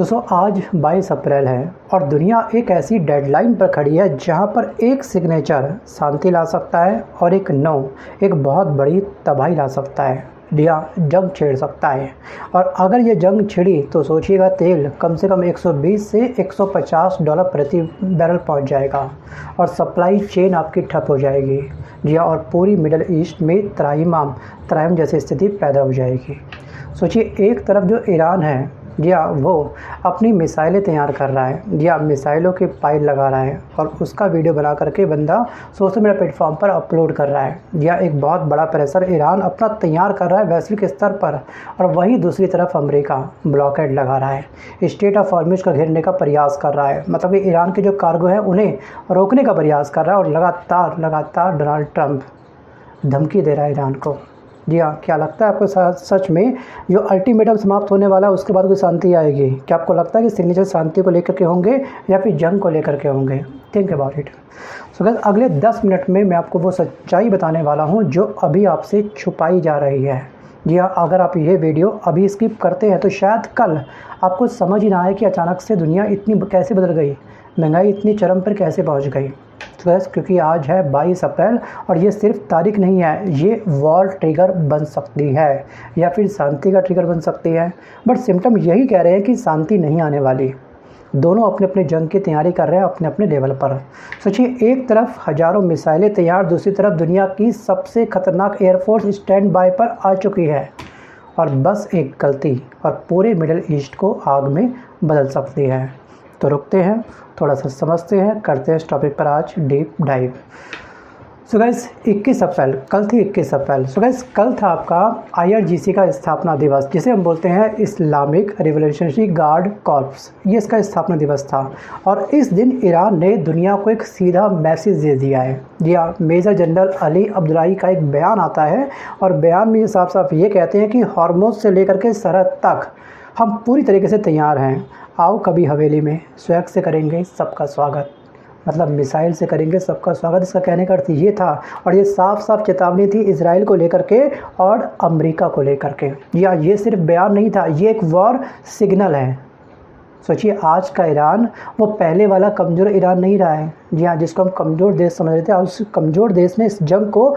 दोस्तों आज 22 अप्रैल है और दुनिया एक ऐसी डेडलाइन पर खड़ी है जहां पर एक सिग्नेचर शांति ला सकता है और एक नो एक बहुत बड़ी तबाही ला सकता है या जंग छेड़ सकता है। और अगर ये जंग छिड़ी तो सोचिएगा तेल कम से कम 120 से $150 प्रति बैरल पहुंच जाएगा और सप्लाई चेन आपकी ठप हो जाएगी जी हाँ, और पूरी मिडल ईस्ट में त्राहिमाम जैसी स्थिति पैदा हो जाएगी। सोचिए एक तरफ जो ईरान है जी हाँ, वो अपनी मिसाइलें तैयार कर रहा है जी हाँ, मिसाइलों के पाइल लगा रहा है और उसका वीडियो बना करके बंदा सोशल मीडिया प्लेटफॉर्म पर अपलोड कर रहा है जी हाँ। एक बहुत बड़ा प्रेशर ईरान अपना तैयार कर रहा है वैश्विक स्तर पर, और वहीं दूसरी तरफ अमेरिका ब्लॉकेड लगा रहा है, स्टेट ऑफ हॉर्मुज़ को घेरने का प्रयास कर रहा है। मतलब कि ईरान के जो कार्गो है उन्हें रोकने का प्रयास कर रहा है और लगातार डोनाल्ड ट्रंप धमकी दे रहा है ईरान को। जी हाँ, क्या लगता है आपको सच में जो अल्टीमेटम समाप्त होने वाला है उसके बाद कोई शांति आएगी? क्या आपको लगता है कि सिग्नेचर शांति को लेकर के होंगे या फिर जंग को लेकर के होंगे? Think about it. So guys, अगले 10 मिनट में मैं आपको वो सच्चाई बताने वाला हूँ जो अभी आपसे छुपाई जा रही है। जी हाँ, अगर आप ये वीडियो अभी स्किप करते हैं तो शायद कल आपको समझ ही ना आए कि अचानक से दुनिया इतनी कैसे बदल गई, महंगाई इतनी चरम पर कैसे पहुँच गई। तो बस क्योंकि आज है 22 अप्रैल और ये सिर्फ तारीख नहीं है, ये वॉर ट्रिगर बन सकती है या फिर शांति का ट्रिगर बन सकती है। बट सिम्टम यही कह रहे हैं कि शांति नहीं आने वाली। दोनों अपने अपने जंग की तैयारी कर रहे हैं अपने अपने लेवल पर। सोचिए एक तरफ हज़ारों मिसाइलें तैयार, दूसरी तरफ दुनिया की सबसे खतरनाक एयरफोर्स स्टैंड बाय पर आ चुकी है और बस एक गलती और पूरे मिडिल ईस्ट को आग में बदल सकती है। तो रुकते हैं, थोड़ा सा समझते हैं, करते हैं इस टॉपिक पर आज डीप डाइव। सो गाइस 21 अप्रैल, कल थी 21 अप्रैल। सो गाइस कल था आपका IRGC का स्थापना दिवस, जिसे हम बोलते हैं इस्लामिक रिवोल्यूशनरी गार्ड कॉर्प्स। ये इसका स्थापना दिवस था और इस दिन ईरान ने दुनिया को एक सीधा मैसेज दे दिया है। जी हाँ, मेजर जनरल अली अब्दुल्लाही का एक बयान आता है और बयान में ये साफ साफ ये कहते हैं कि हॉर्मुज़ से लेकर के सरहद तक हम पूरी तरीके से तैयार हैं। आओ कभी हवेली में स्वैग से करेंगे सबका स्वागत, मतलब मिसाइल से करेंगे सबका स्वागत। इसका कहने का अर्थ ये था और ये साफ साफ चेतावनी थी इजराइल को लेकर के और अमेरिका को लेकर के। या ये सिर्फ बयान नहीं था, ये एक वॉर सिग्नल है। सोचिए आज का ईरान वो पहले वाला कमज़ोर ईरान नहीं रहा है जी हाँ, जिसको हम कमज़ोर देश समझ रहे थे। और उस कमज़ोर देश ने इस जंग को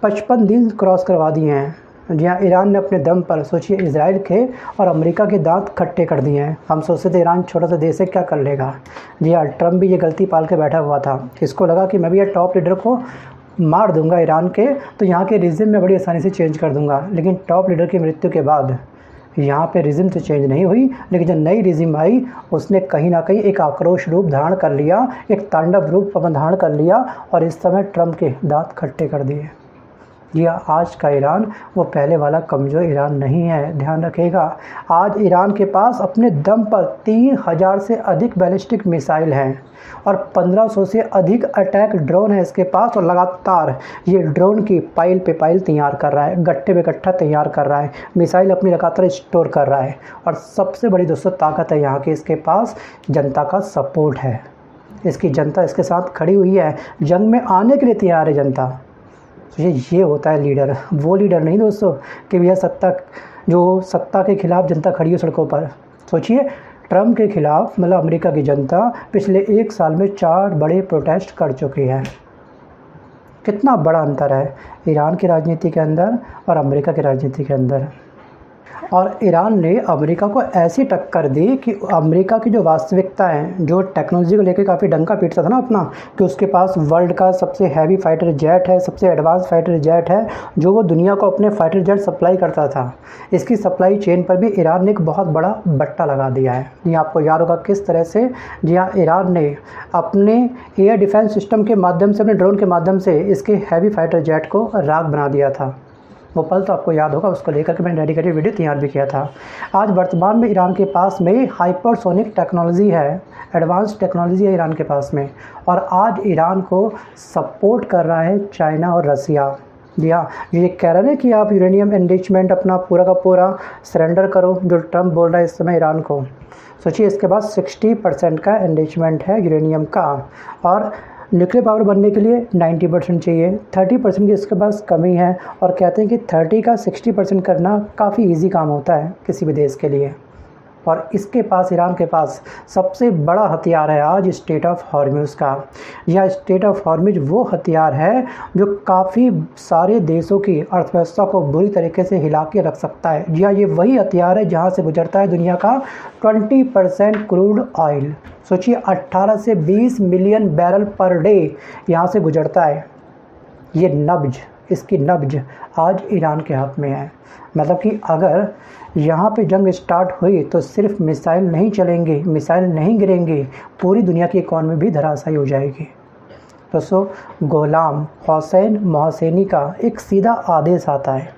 55 दिन क्रॉस करवा दिए हैं जी हाँ। ईरान ने अपने दम पर सोचिए इजराइल के और अमेरिका के दांत खट्टे कर दिए हैं। हम सोचते थे ईरान छोटा सा देश है क्या कर लेगा। जी हाँ, ट्रंप भी ये गलती पाल के बैठा हुआ था। इसको लगा कि मैं भी ये टॉप लीडर को मार दूंगा ईरान के, तो यहाँ के रिजिम में बड़ी आसानी से चेंज कर दूंगा। लेकिन टॉप लीडर की मृत्यु के बाद यहाँ पे रिजिम तो चेंज नहीं हुई, लेकिन जब नई रिजिम आई उसने कहीं ना कहीं एक आक्रोश रूप धारण कर लिया, एक तांडव रूप धारण कर लिया और इस समय ट्रंप के दांत खट्टे कर दिए। जी हाँ, आज का ईरान वो पहले वाला कमज़ोर ईरान नहीं है, ध्यान रखिएगा। आज ईरान के पास अपने दम पर 3000 से अधिक बैलिस्टिक मिसाइल हैं और 1500 से अधिक अटैक ड्रोन है इसके पास, और लगातार ये ड्रोन की पाइल पे पाइल तैयार कर रहा है, गट्ठे पे गट्ठा तैयार कर रहा है, मिसाइल अपनी लगातार स्टोर कर रहा है। और सबसे बड़ी दोस्तों ताकत है यहाँ की, इसके पास जनता का सपोर्ट है। इसकी जनता इसके साथ खड़ी हुई है, जंग में आने के लिए तैयार है जनता। तो ये होता है लीडर, वो लीडर नहीं दोस्तों कि भैया सत्ता के खिलाफ जनता खड़ी हो सड़कों पर। सोचिए ट्रंप के खिलाफ मतलब अमेरिका की जनता पिछले 1 साल में 4 बड़े प्रोटेस्ट कर चुकी है। कितना बड़ा अंतर है ईरान की राजनीति के अंदर और अमेरिका की राजनीति के अंदर। और ईरान ने अमेरिका को ऐसी टक्कर दी कि अमेरिका की जो वास्तविकता है, जो टेक्नोलॉजी को लेकर काफ़ी डंका पीटता था ना अपना, कि उसके पास वर्ल्ड का सबसे हैवी फाइटर जेट है, सबसे एडवांस फाइटर जेट है, जो वो दुनिया को अपने फाइटर जेट सप्लाई करता था। इसकी सप्लाई चेन पर भी ईरान ने एक बहुत बड़ा बट्टा लगा दिया है। ये आपको याद होगा किस तरह से जी हाँ, ईरान ने अपने एयर डिफेंस सिस्टम के माध्यम से, अपने ड्रोन के माध्यम से इसके हैवी फाइटर जेट को राख बना दिया था। वो पल तो आपको याद होगा, उसको लेकर के मैंने डेडिकेटेड वीडियो तैयार भी किया था। आज वर्तमान में ईरान के पास में हाइपरसोनिक टेक्नोलॉजी है, एडवांस टेक्नोलॉजी है ईरान के पास में, और आज ईरान को सपोर्ट कर रहा है चाइना और रसिया। जी हाँ, ये कह रहे हैं कि आप यूरेनियम एनरिचमेंट अपना पूरा का पूरा सरेंडर करो, जो ट्रंप बोल रहा है इस समय ईरान को। सोचिए इसके पास 60% का एनरिचमेंट है यूरेनियम का, और न्यूक्लियर पावर बनने के लिए 90% चाहिए, 30% की इसके पास कमी है। और कहते हैं कि 30 का 60% करना काफ़ी इजी काम होता है किसी भी देश के लिए। और इसके पास, ईरान के पास सबसे बड़ा हथियार है आज स्ट्रेट ऑफ हॉर्मुज़ का। यह स्ट्रेट ऑफ हॉर्मुज़ वो हथियार है जो काफ़ी सारे देशों की अर्थव्यवस्था को बुरी तरीके से हिला के रख सकता है। जी हाँ, ये वही हथियार है जहाँ से गुजरता है दुनिया का 20% क्रूड ऑयल। सोचिए 18 से 20 मिलियन बैरल पर डे यहाँ से गुजरता है। ये नब्ज, इसकी नब्ज आज ईरान के हाथ में है। मतलब कि अगर यहाँ पे जंग स्टार्ट हुई तो सिर्फ मिसाइल नहीं चलेंगे, मिसाइल नहीं गिरेंगे, पूरी दुनिया की इकॉनमी भी धराशायी हो जाएगी। दोस्तों, गुलाम हुसैन मोहसेनी का एक सीधा आदेश आता है,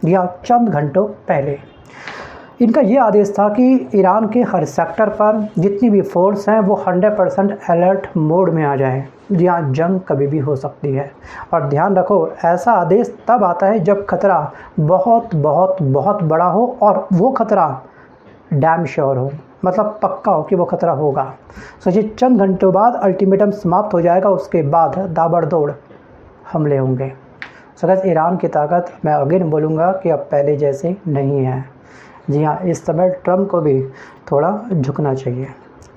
या चंद घंटों पहले इनका ये आदेश था कि ईरान के हर सेक्टर पर जितनी भी फोर्स हैं वो 100% अलर्ट मोड में आ जाए। यहाँ जंग कभी भी हो सकती है। और ध्यान रखो, ऐसा आदेश तब आता है जब खतरा बहुत बहुत बहुत बड़ा हो और वो खतरा डैम श्योर हो, मतलब पक्का हो कि वो खतरा होगा। सोचिए चंद घंटों बाद अल्टीमेटम समाप्त हो जाएगा, उसके बाद दाबड़दौड़ हमले होंगे। सो गाइस, ईरान की ताकत, मैं अगेन बोलूँगा कि अब पहले जैसे नहीं है। जी हाँ, इस समय ट्रम्प को भी थोड़ा झुकना चाहिए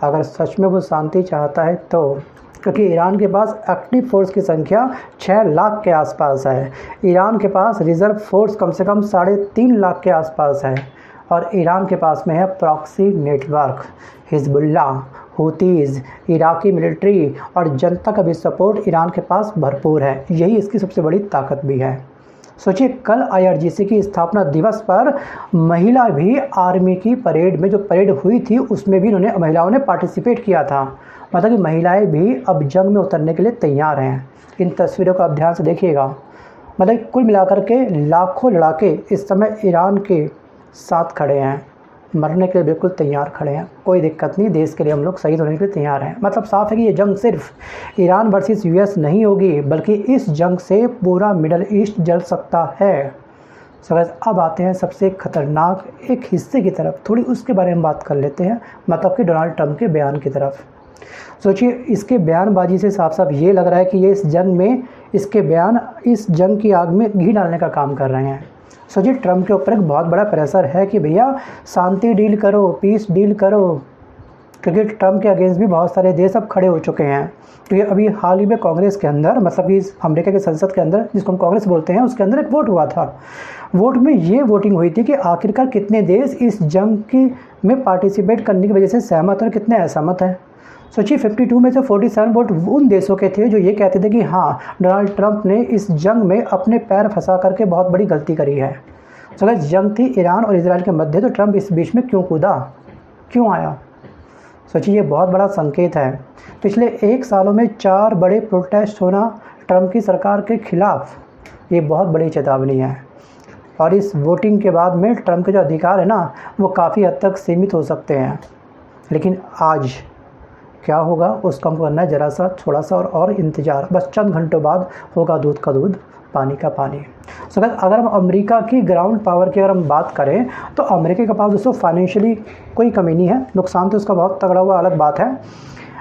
अगर सच में वो शांति चाहता है तो, क्योंकि ईरान के पास एक्टिव फोर्स की संख्या 6 लाख के आसपास है। ईरान के पास रिज़र्व फोर्स कम से कम 3.5 लाख के आसपास है। और ईरान के पास में है proxy network, Hezbollah, हुतीज़, Iraqi military और जनता का भी सपोर्ट ईरान के पास भरपूर है। यही इसकी सबसे बड़ी ताकत भी है। सोचिए कल IRGC की स्थापना दिवस पर महिला भी आर्मी की परेड में, जो परेड हुई थी उसमें भी महिलाओं ने पार्टिसिपेट किया था। मतलब कि महिलाएं भी अब जंग में उतरने के लिए तैयार हैं। इन तस्वीरों को आप ध्यान से देखिएगा। मतलब कुल मिलाकर के लाखों लड़ाके इस समय ईरान के साथ खड़े हैं, मरने के लिए बिल्कुल तैयार खड़े हैं। कोई दिक्कत नहीं, देश के लिए हम लोग शहीद होने के लिए तैयार हैं। मतलब साफ है कि ये जंग सिर्फ ईरान वर्सेस US नहीं होगी, बल्कि इस जंग से पूरा मिडल ईस्ट जल सकता है। सो गाइस, अब आते हैं सबसे खतरनाक एक हिस्से की तरफ, थोड़ी उसके बारे में बात कर लेते हैं, मतलब कि डोनाल्ड ट्रंप के बयान की तरफ। सोचिए इसके बयानबाजी से साफ साफ ये लग रहा है कि ये इस जंग में, इसके बयान इस जंग की आग में घी डालने का काम कर रहे हैं। सोचिए ट्रम्प के ऊपर एक बहुत बड़ा प्रेशर है कि भैया शांति डील करो, पीस डील करो, क्योंकि ट्रम्प के अगेंस्ट भी बहुत सारे देश अब खड़े हो चुके हैं। क्योंकि अभी हाल ही में कांग्रेस के अंदर, मतलब कि अमेरिका के संसद के अंदर, जिसको हम कांग्रेस बोलते हैं, उसके अंदर एक वोट हुआ था। वोट में ये वोटिंग हुई थी कि आखिरकार कितने देश इस जंग में पार्टिसिपेट करने की वजह से सहमत और कितने असहमत हैं। सोचिए 52 में से 47 वोट उन देशों के थे जो ये कहते थे कि हाँ, डोनाल्ड ट्रंप ने इस जंग में अपने पैर फंसा करके बहुत बड़ी गलती करी है। सो गाइस, जंग थी ईरान और इजराइल के मध्य, तो ट्रंप इस बीच में क्यों कूदा, क्यों आया? सोचिए ये बहुत बड़ा संकेत है। पिछले 1 सालों में 4 बड़े प्रोटेस्ट होना ट्रंप की सरकार के खिलाफ, ये बहुत बड़ी चेतावनी है। और इस वोटिंग के बाद में ट्रंप के जो अधिकार है ना, वो काफ़ी हद तक सीमित हो सकते हैं। लेकिन आज क्या होगा उसका हमको करना है ज़रा सा, थोड़ा सा और इंतज़ार। बस चंद घंटों बाद होगा दूध का दूध, पानी का पानी। सो गाइस, अगर हम अमेरिका की ग्राउंड पावर की अगर हम बात करें तो अमेरिका के पास दोस्तों फाइनेंशियली कोई कमी नहीं है। नुकसान तो उसका बहुत तगड़ा हुआ अलग बात है,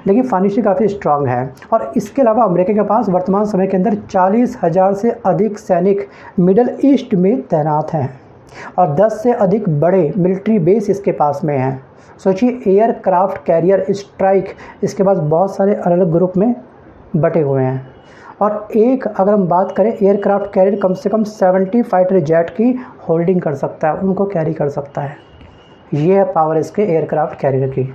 लेकिन फाइनेंशियली काफ़ी स्ट्रांग है। और इसके अलावा अमेरिका के पास वर्तमान समय के अंदर 40,000 से अधिक सैनिक मिडल ईस्ट में तैनात हैं और 10 से अधिक बड़े मिलिट्री बेस इसके पास में हैं। सोचिए एयरक्राफ्ट कैरियर स्ट्राइक इसके पास बहुत सारे अलग अलग ग्रुप में बटे हुए हैं। और एक अगर हम बात करें, एयरक्राफ्ट कैरियर कम से कम 70 फाइटर जेट की होल्डिंग कर सकता है, उनको कैरी कर सकता है। ये है पावर इसके एयरक्राफ्ट कैरियर की।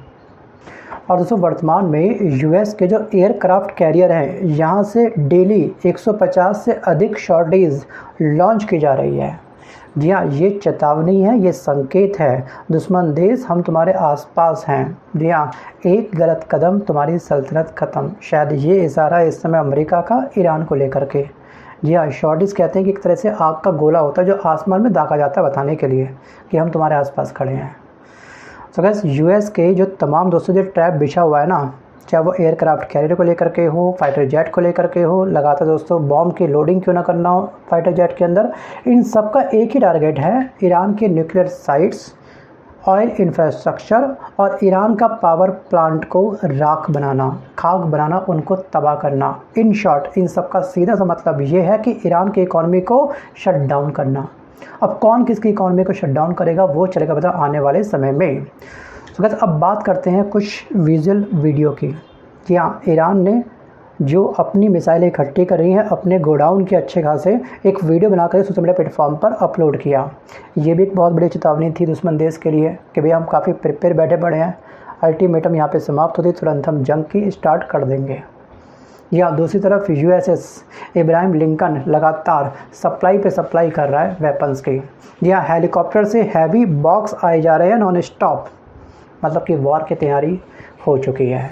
और दोस्तों वर्तमान में US के जो एयरक्राफ्ट कैरियर हैं, यहाँ से डेली 150 से अधिक शॉर्टेज लॉन्च की जा रही है। जी हाँ, ये चेतावनी है, ये संकेत है, दुश्मन देश हम तुम्हारे आसपास हैं। जी हाँ, एक गलत कदम तुम्हारी सल्तनत ख़त्म। शायद ये इशारा इस समय अमेरिका का ईरान को लेकर के। जी हाँ, शॉर्टेज कहते हैं कि एक तरह से आग का गोला होता है जो आसमान में दागा जाता है बताने के लिए कि हम तुम्हारे आसपास खड़े हैं। सो गाइस, US के जो तमाम दोस्तों जो ट्रैप बिछा हुआ है ना, चाहे वो एयरक्राफ्ट कैरियर को लेकर के हो, फाइटर जेट को लेकर के हो, लगातार दोस्तों बॉम्ब की लोडिंग क्यों ना करना हो फाइटर जेट के अंदर, इन सब का एक ही टारगेट है, ईरान के न्यूक्लियर साइट्स, ऑयल इंफ्रास्ट्रक्चर और ईरान का पावर प्लांट को राख बनाना, खाक बनाना, उनको तबाह करना। इन शॉर्ट इन सब का सीधा सा मतलब ये है कि ईरान की इकॉनमी को शट डाउन करना। अब कौन किसकी इकॉनमी को शट डाउन करेगा वो चलेगा पता आने वाले समय में। तो गाइस अब बात करते हैं कुछ विजुअल वीडियो की। कि हाँ, ईरान ने जो अपनी मिसाइलें इकट्ठी कर रही हैं अपने गोडाउन के अच्छे खासे एक वीडियो बनाकर सोशल मीडिया प्लेटफॉर्म पर अपलोड किया। ये भी एक बहुत बड़ी चेतावनी थी दुश्मन देश के लिए कि भाई हम काफ़ी प्रिपेयर बैठे पड़े हैं, अल्टीमेटम यहाँ पे समाप्त होती तुरंत हम जंग की स्टार्ट कर देंगे। या दूसरी तरफ यूएसएस इब्राहिम लिंकन लगातार सप्लाई पे सप्लाई कर रहा है वेपन्स की। या हेलीकॉप्टर से हैवी बॉक्स आए जा रहे हैं नॉन स्टॉप, मतलब कि वॉर की तैयारी हो चुकी है।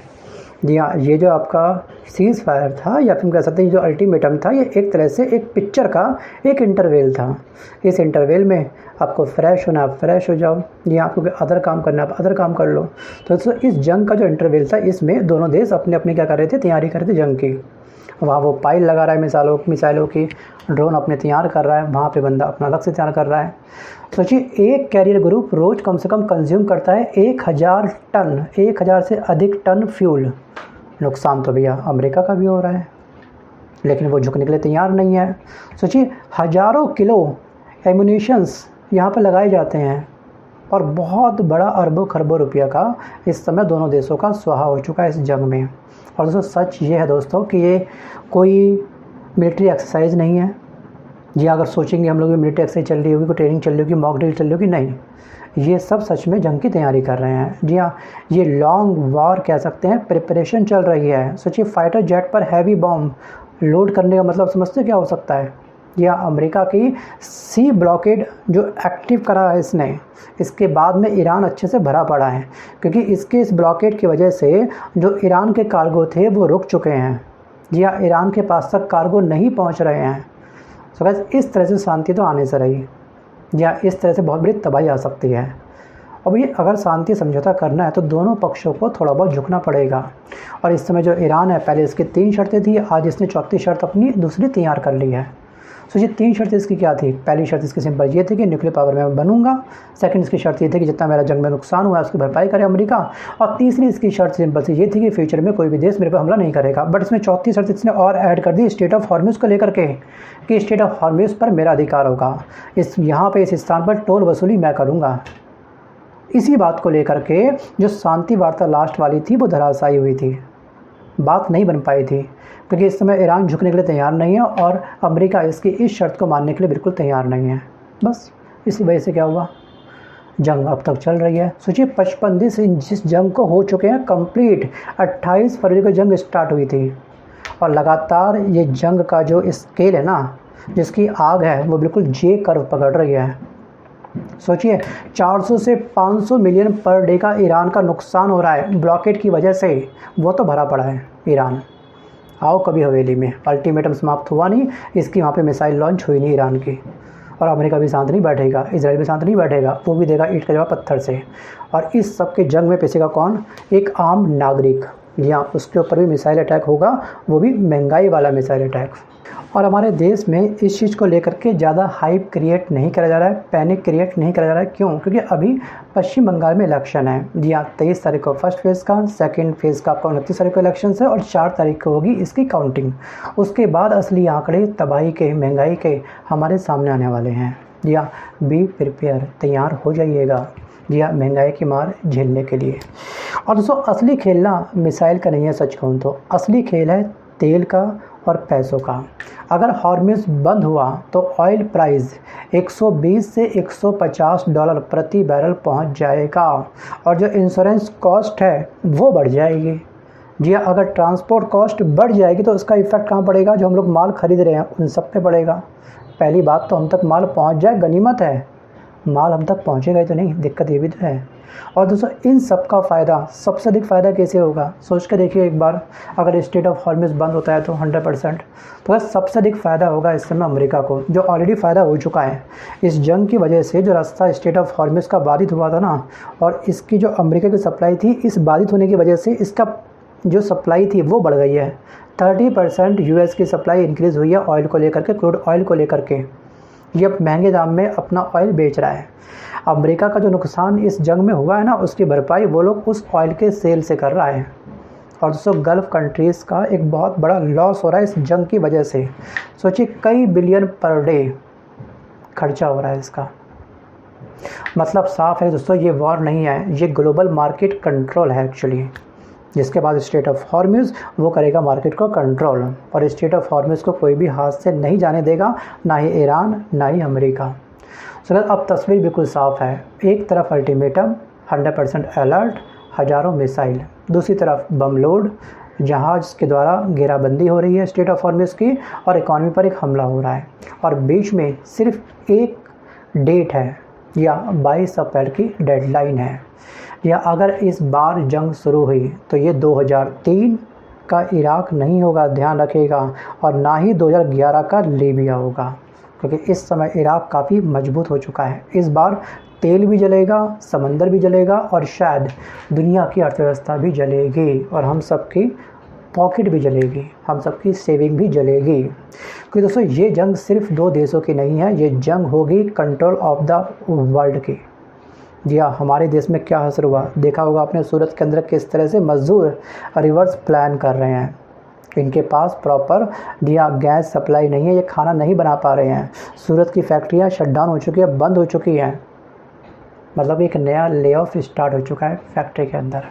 जी हाँ, ये जो आपका सीज़ फायर था या फिर कह सकते हैं जो अल्टीमेटम था, ये एक तरह से एक पिक्चर का एक इंटरवेल था। इस इंटरवेल में आपको फ्रेश होना आप फ्रेश हो जाओ, या आपको अदर काम करना आप अदर काम कर लो। तो दोस्तों इस जंग का जो इंटरवेल था इसमें दोनों देश अपने अपने क्या कर रहे थे, तैयारी कर रहे थे जंग की। वहाँ वो पाइल लगा रहा है मिसाइलों की, ड्रोन अपने तैयार कर रहा है, वहाँ पे बंदा अपना अलग से तैयार कर रहा है। सोचिए एक कैरियर ग्रुप रोज़ कम से कम कंज्यूम करता है 1000 टन, 1000 से अधिक टन फ्यूल। नुकसान तो भैया अमेरिका का भी हो रहा है, लेकिन वो झुकने के लिए तैयार नहीं है। सोचिए हज़ारों किलो एमुनिशंस यहाँ पर लगाए जाते हैं और बहुत बड़ा अरबों खरबों रुपया का इस समय दोनों देशों का स्वाहा हो चुका है इस जंग में। और दोस्तों सच ये है दोस्तों कि ये कोई मिलिट्री एक्सरसाइज नहीं है। जी अगर सोचेंगे हम लोग मिलिट्री एक्सरसाइज चल रही होगी, कोई ट्रेनिंग चल रही होगी, मॉक ड्रिल चल रही होगी, नहीं, ये सब सच में जंग की तैयारी कर रहे हैं। जी हाँ, ये लॉन्ग वॉर कह सकते हैं, प्रिपरेशन चल रही है। सोचिए फाइटर जेट पर हैवी बॉम्ब लोड करने का मतलब समझते क्या हो सकता है। या अमेरिका की सी ब्लॉकेड जो एक्टिव करा है इसने, इसके बाद में ईरान अच्छे से भरा पड़ा है, क्योंकि इसके इस ब्लॉकेड की वजह से जो ईरान के कार्गो थे वो रुक चुके हैं। या ईरान के पास तक कार्गो नहीं पहुंच रहे हैं। तो गाइस इस तरह से शांति तो आने से रही, या इस तरह से बहुत बड़ी तबाही आ सकती है। अब ये अगर शांति समझौता करना है तो दोनों पक्षों को थोड़ा बहुत झुकना पड़ेगा। और इस समय जो ईरान है, पहले इसकी 3 शर्तें थी, आज इसने चौथी शर्त अपनी दूसरी तैयार कर ली है। तो ये 3 शर्तें इसकी क्या थी। पहली शर्त इसकी सिंपल ये थी कि न्यूक्लियर पावर में बनूंगा। सेकंड इसकी शर्त ये थी कि जितना मेरा जंग में नुकसान हुआ है उसकी भरपाई करे अमेरिका। और तीसरी इसकी शर्त सिंपल सी ये थी कि फ्यूचर में कोई भी देश मेरे पर हमला नहीं करेगा। बट इसमें चौथी शर्त इसने और ऐड कर दी स्टेट ऑफ हॉर्मुज़ को लेकर के, कि स्टेट ऑफ हॉर्मुज़ पर मेरा अधिकार होगा, इस यहाँ पर इस स्थान पर टोल वसूली मैं करूँगा। इसी बात को लेकर के जो शांति वार्ता लास्ट वाली थी वो धराशायी हुई थी, बात नहीं बन पाई थी, क्योंकि इस समय ईरान झुकने के लिए तैयार नहीं है और अमेरिका इसकी इस शर्त को मानने के लिए बिल्कुल तैयार नहीं है। बस इसी वजह से क्या हुआ, जंग अब तक चल रही है। सोचिए 55 दिन जिस जंग को हो चुके हैं कंप्लीट। 28 फरवरी को जंग स्टार्ट हुई थी और लगातार ये जंग का जो स्केल है ना, जिसकी आग है वो बिल्कुल जे कर्व पकड़ रही है। सोचिए 400 से 500 मिलियन पर डे का ईरान का नुकसान हो रहा है ब्लॉकेड की वजह से। वो तो भरा पड़ा है ईरान, आओ कभी हवेली में। अल्टीमेटम समाप्त हुआ नहीं, इसकी वहाँ पे मिसाइल लॉन्च हुई नहीं ईरान की। और अमेरिका भी शांत नहीं बैठेगा, इजराइल भी शांत नहीं बैठेगा, वो भी देगा ईंट का जवाब पत्थर से। और इस सब के जंग में पिसेगा कौन, एक आम नागरिक। या उसके ऊपर भी मिसाइल अटैक होगा, वो भी महंगाई वाला मिसाइल अटैक। और हमारे देश में इस चीज़ को लेकर के ज़्यादा हाइप क्रिएट नहीं करा जा रहा है, पैनिक क्रिएट नहीं करा जा रहा है। क्यों, क्योंकि अभी पश्चिम बंगाल में इलेक्शन है। जी हाँ, 23 तारीख को फर्स्ट फेज़ का, सेकंड फेज़ का आपका 29 तारीख को इलेक्शन है और 4 तारीख को होगी इसकी काउंटिंग। उसके बाद असली आंकड़े तबाही के, महंगाई के हमारे सामने आने वाले हैं। जी हाँ, बी प्रिपेयर, तैयार हो जाइएगा। जी हाँ, महंगाई की मार झेलने के लिए। और दोस्तों असली खेल ना मिसाइल का नहीं है, सच कहूँ तो असली खेल है तेल का और पैसों का। अगर हॉर्मुज़ बंद हुआ तो ऑयल प्राइस 120 से 150 डॉलर प्रति बैरल पहुंच जाएगा और जो इंश्योरेंस कॉस्ट है वो बढ़ जाएगी। जी हाँ, अगर ट्रांसपोर्ट कॉस्ट बढ़ जाएगी तो उसका इफ़ेक्ट कहाँ पड़ेगा, जो हम लोग माल खरीद रहे हैं उन सब पे पड़ेगा। पहली बात तो हम तक माल पहुंच जाए गनीमत है, माल हम तक पहुंचेगा ही तो नहीं, दिक्कत ये भी तो है। और दोस्तों इन सब का फ़ायदा, सबसे अधिक फ़ायदा कैसे होगा, सोच कर देखिए एक बार। अगर स्टेट ऑफ हॉर्मुज़ बंद होता है तो 100%, तो सबसे अधिक फ़ायदा होगा इस समय अमेरिका को, जो ऑलरेडी फ़ायदा हो चुका है इस जंग की वजह से। जो रास्ता स्टेट ऑफ हॉर्मुज़ का बाधित हुआ था ना, और इसकी जो अमेरिका की सप्लाई थी, इस बाधित होने की वजह से इसका जो सप्लाई थी वो बढ़ गई है। 30% यूएस की सप्लाई इंक्रीज़ हुई है ऑयल को लेकर के, क्रूड ऑयल को लेकर के। ये अब महंगे दाम में अपना ऑयल बेच रहा है। अमेरिका का जो नुकसान इस जंग में हुआ है ना, उसकी भरपाई वो लोग उस ऑयल के सेल से कर रहा है। और दोस्तों गल्फ़ कंट्रीज़ का एक बहुत बड़ा लॉस हो रहा है इस जंग की वजह से। सोचिए कई बिलियन पर डे खर्चा हो रहा है इसका। मतलब साफ है दोस्तों, ये वॉर नहीं है, ये ग्लोबल मार्केट कंट्रोल है एक्चुअली। जिसके बाद स्ट्रेट ऑफ हॉर्मुज़ वो करेगा मार्केट को कंट्रोल, और स्ट्रेट ऑफ हॉर्मुज़ को कोई भी हाथ से नहीं जाने देगा, ना ही ईरान ना ही अमेरिका। सो अब तस्वीर बिल्कुल साफ है। एक तरफ अल्टीमेटम, 100% अलर्ट, हज़ारों मिसाइल, दूसरी तरफ बम लोड, जहाज़ के द्वारा घेराबंदी हो रही है स्ट्रेट ऑफ हॉर्मुज़ की, और इकॉनमी पर एक हमला हो रहा है। और बीच में सिर्फ एक डेट है, या 22 अप्रैल की डेडलाइन है। या अगर इस बार जंग शुरू हुई तो ये 2003 का इराक नहीं होगा, ध्यान रखिएगा, और ना ही 2011 का लीबिया होगा, क्योंकि इस समय इराक काफ़ी मजबूत हो चुका है। इस बार तेल भी जलेगा, समंदर भी जलेगा, और शायद दुनिया की अर्थव्यवस्था भी जलेगी, और हम सबकी पॉकेट भी जलेगी, हम सबकी सेविंग भी जलेगी। क्योंकि दोस्तों ये जंग सिर्फ 2 देशों की नहीं है, ये जंग होगी कंट्रोल ऑफ द वर्ल्ड की। जी हाँ, हमारे देश में क्या असर हुआ देखा होगा आपने, सूरत के अंदर किस तरह से मजदूर रिवर्स प्लान कर रहे हैं। इनके पास प्रॉपर गैस सप्लाई नहीं है, ये खाना नहीं बना पा रहे हैं। सूरत की फैक्ट्रियाँ शट डाउन हो चुकी है, बंद हो चुकी हैं। मतलब एक नया ले ऑफ स्टार्ट हो चुका है फैक्ट्री के अंदर।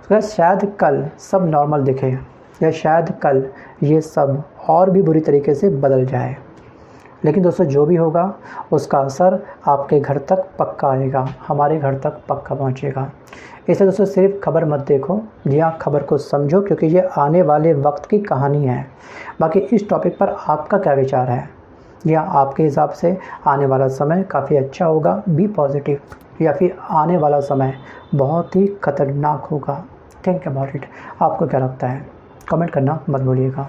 तो शायद कल सब नॉर्मल दिखे, या शायद कल ये सब और भी बुरी तरीके से बदल जाए। लेकिन दोस्तों जो भी होगा उसका असर आपके घर तक पक्का आएगा, हमारे घर तक पक्का पहुंचेगा। इसलिए दोस्तों सिर्फ खबर मत देखो, जी हाँ, खबर को समझो, क्योंकि ये आने वाले वक्त की कहानी है। बाकी इस टॉपिक पर आपका क्या विचार है, या आपके हिसाब से आने वाला समय काफ़ी अच्छा होगा, बी पॉजिटिव, या फिर आने वाला समय बहुत ही खतरनाक होगा? Think about it. आपको क्या लगता है? कमेंट करना मत भूलिएगा।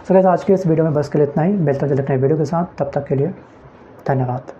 सो गाइस आज के इस वीडियो में बस के लिए इतना ही। मिलता हूं जल्द नए वीडियो के साथ, तब तक के लिए धन्यवाद।